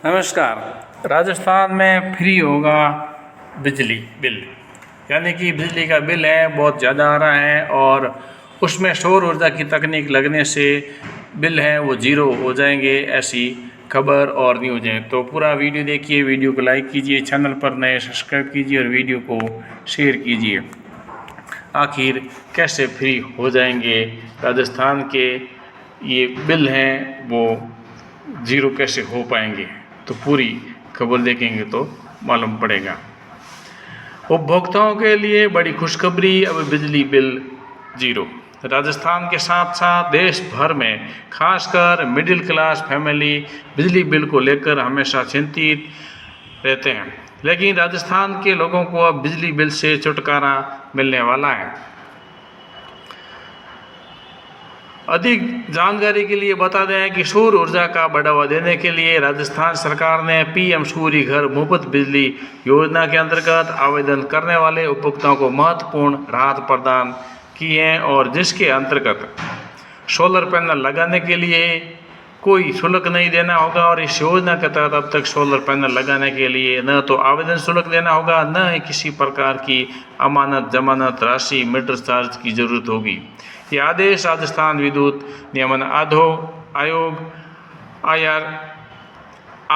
नमस्कार। राजस्थान में फ्री होगा बिजली बिल, यानी कि बिजली का बिल है बहुत ज़्यादा आ रहा है और उसमें सौर ऊर्जा की तकनीक लगने से बिल है वो ज़ीरो हो जाएंगे, ऐसी खबर और न्यूज़ है। तो पूरा वीडियो देखिए, वीडियो को लाइक कीजिए, चैनल पर नए सब्सक्राइब कीजिए और वीडियो को शेयर कीजिए। आखिर कैसे फ्री हो जाएंगे राजस्थान के ये बिल हैं, वो ज़ीरो कैसे हो पाएंगे, तो पूरी खबर देखेंगे तो मालूम पड़ेगा। उपभोक्ताओं के लिए बड़ी खुशखबरी, अब बिजली बिल ज़ीरो। राजस्थान के साथ साथ देश भर में खासकर मिडिल क्लास फैमिली बिजली बिल को लेकर हमेशा चिंतित रहते हैं, लेकिन राजस्थान के लोगों को अब बिजली बिल से छुटकारा मिलने वाला है। अधिक जानकारी के लिए बता दें कि सौर ऊर्जा का बढ़ावा देने के लिए राजस्थान सरकार ने पीएम सूर्य घर मुफ्त बिजली योजना के अंतर्गत आवेदन करने वाले उपभोक्ताओं को महत्वपूर्ण राहत प्रदान की है, और जिसके अंतर्गत सोलर पैनल लगाने के लिए कोई शुल्क नहीं देना होगा। और इस योजना के तहत अब तक सोलर पैनल लगाने के लिए न तो आवेदन शुल्क देना होगा, न ही किसी प्रकार की अमानत जमानत राशि मीटर चार्ज की जरूरत होगी। ये आदेश राजस्थान विद्युत नियमन आयोग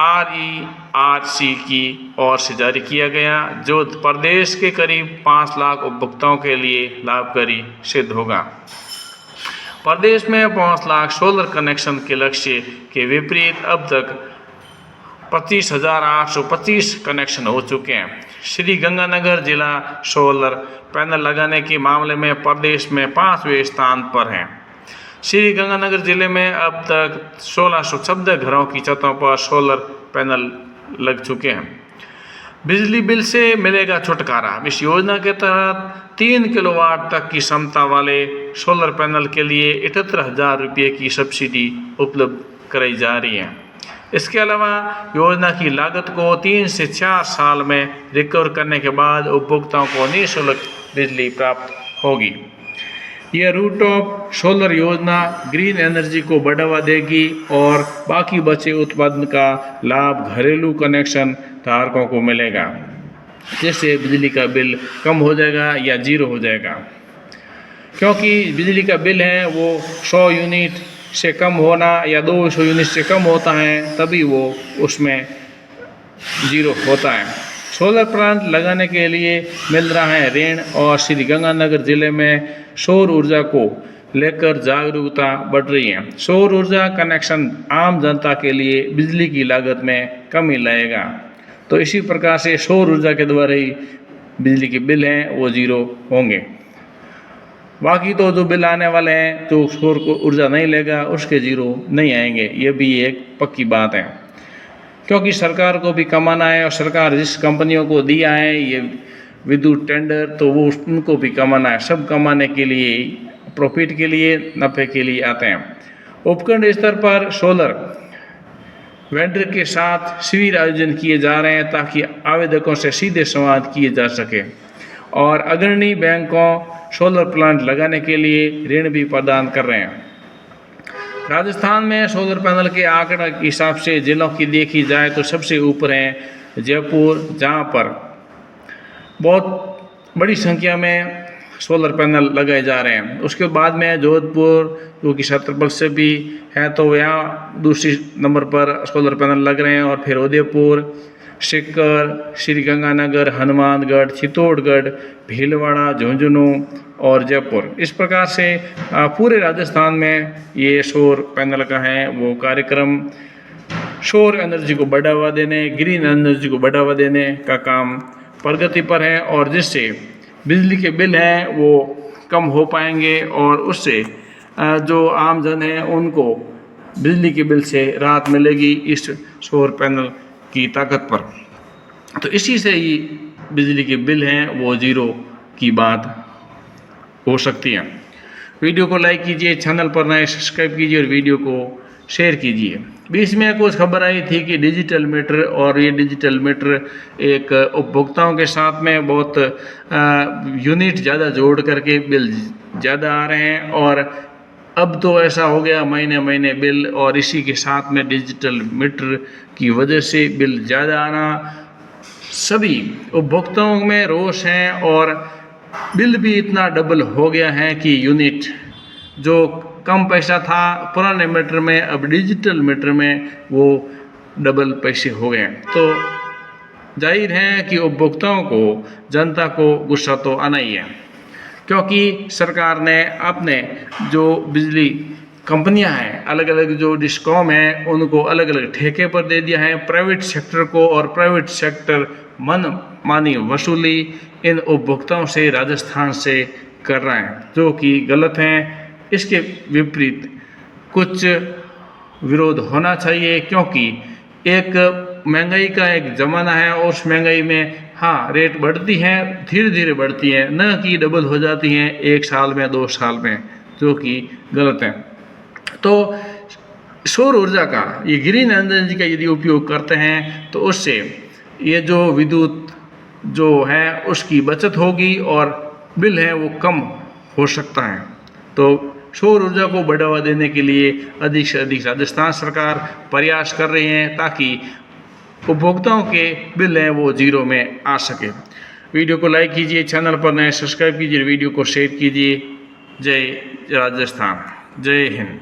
RERC की ओर से जारी किया गया, जो प्रदेश के करीब 5 लाख उपभोक्ताओं के लिए लाभकारी सिद्ध होगा। प्रदेश में 5 लाख सोलर कनेक्शन के लक्ष्य के विपरीत अब तक 25,825 कनेक्शन हो चुके हैं। श्री गंगानगर जिला सोलर पैनल लगाने के मामले में प्रदेश में 5वें स्थान पर है। श्री गंगानगर जिले में अब तक 1614 घरों की छतों पर सोलर पैनल लग चुके हैं। बिजली बिल से मिलेगा छुटकारा। इस योजना के तहत 3 किलोवाट तक की क्षमता वाले सोलर पैनल के लिए 78,000 रुपये की सब्सिडी उपलब्ध कराई जा रही है। इसके अलावा योजना की लागत को 3 से 4 साल में रिकवर करने के बाद उपभोक्ताओं को निःशुल्क बिजली प्राप्त होगी। यह रूफटॉप सोलर योजना ग्रीन एनर्जी को बढ़ावा देगी और बाकी बचे उत्पादन का लाभ घरेलू कनेक्शन धारकों को मिलेगा, जिससे बिजली का बिल कम हो जाएगा या ज़ीरो हो जाएगा। क्योंकि बिजली का बिल है वो 100 यूनिट से कम होना या 200 यूनिट से कम होता है, तभी वो उसमें ज़ीरो होता है। सोलर प्लांट लगाने के लिए मिल रहा है ऋण, और श्री गंगानगर जिले में सौर ऊर्जा को लेकर जागरूकता बढ़ रही है। सौर ऊर्जा कनेक्शन आम जनता के लिए बिजली की लागत में कमी लाएगा। तो इसी प्रकार से सौर ऊर्जा के द्वारा ही बिजली के बिल हैं वो ज़ीरो होंगे। बाकी तो जो बिल आने वाले हैं, जो सौर को ऊर्जा नहीं लेगा उसके ज़ीरो नहीं आएंगे, ये भी एक पक्की बात है। क्योंकि सरकार को भी कमाना है, और सरकार जिस कंपनियों को दिया है ये विद्युत टेंडर, तो वो उनको भी कमाना है। सब कमाने के लिए, प्रॉफिट के लिए, नफ़े के लिए आते हैं। उपखंड स्तर पर सोलर वेंडर के साथ शिविर आयोजन किए जा रहे हैं ताकि आवेदकों से सीधे संवाद किए जा सके, और अग्रणी बैंकों सोलर प्लांट लगाने के लिए ऋण भी प्रदान कर रहे हैं। राजस्थान में सोलर पैनल के आंकड़े के हिसाब से जिलों की देखी जाए तो सबसे ऊपर है जयपुर, जहां पर बहुत बड़ी संख्या में सोलर पैनल लगाए जा रहे हैं। उसके बाद में जोधपुर, जो कि छत्रपल से भी है, तो यहाँ दूसरी नंबर पर सोलर पैनल लग रहे हैं, और फिर उदयपुर, सीकर, श्री गंगानगर, हनुमानगढ़, चित्तौड़गढ़, भीलवाड़ा, झुंझुनू और जयपुर। इस प्रकार से पूरे राजस्थान में ये सौर पैनल का है वो कार्यक्रम सौर एनर्जी को बढ़ावा देने, ग्रीन एनर्जी को बढ़ावा देने का काम प्रगति पर है, और जिससे बिजली के बिल हैं वो कम हो पाएंगे, और उससे जो आम जन है उनको बिजली के बिल से राहत मिलेगी इस सौर पैनल की ताकत पर। तो इसी से ही बिजली के बिल हैं वो ज़ीरो की बात हो सकती है। वीडियो को लाइक कीजिए, चैनल पर नए सब्सक्राइब कीजिए और वीडियो को शेयर कीजिए। बीच में कुछ खबर आई थी कि डिजिटल मीटर, और ये डिजिटल मीटर एक उपभोक्ताओं के साथ में बहुत यूनिट ज़्यादा जोड़ करके बिल ज़्यादा आ रहे हैं, और अब तो ऐसा हो गया महीने महीने बिल, और इसी के साथ में डिजिटल मीटर की वजह से बिल ज़्यादा आना, सभी उपभोक्ताओं में रोष है। और बिल भी इतना डबल हो गया है कि यूनिट जो कम पैसा था पुराने मीटर में, अब डिजिटल मीटर में वो डबल पैसे हो गए। तो जाहिर है कि उपभोक्ताओं को, जनता को गुस्सा तो आना ही है, क्योंकि सरकार ने अपने जो बिजली कंपनियां हैं, अलग अलग जो डिस्कॉम हैं, उनको अलग अलग ठेके पर दे दिया है प्राइवेट सेक्टर को, और प्राइवेट सेक्टर मनमानी वसूली इन उपभोक्ताओं से, राजस्थान से कर रहा है, जो कि गलत है। इसके विपरीत कुछ विरोध होना चाहिए, क्योंकि एक महंगाई का एक ज़माना है, और उस महंगाई में हाँ रेट बढ़ती हैं, धीरे धीरे बढ़ती हैं, न कि डबल हो जाती हैं 1 साल में 2 साल में, जो कि गलत है। तो सौर ऊर्जा का, ये ग्रीन एनर्जी का यदि उपयोग करते हैं तो उससे ये जो विद्युत जो है उसकी बचत होगी, और बिल है वो कम हो सकता है। तो सौर ऊर्जा को बढ़ावा देने के लिए अधिक से अधिक राजस्थान सरकार प्रयास कर रही है, ताकि उपभोक्ताओं के बिल हैं वो जीरो में आ सके। वीडियो को लाइक कीजिए, चैनल पर नए सब्सक्राइब कीजिए, वीडियो को शेयर कीजिए। जय राजस्थान, जय हिंद।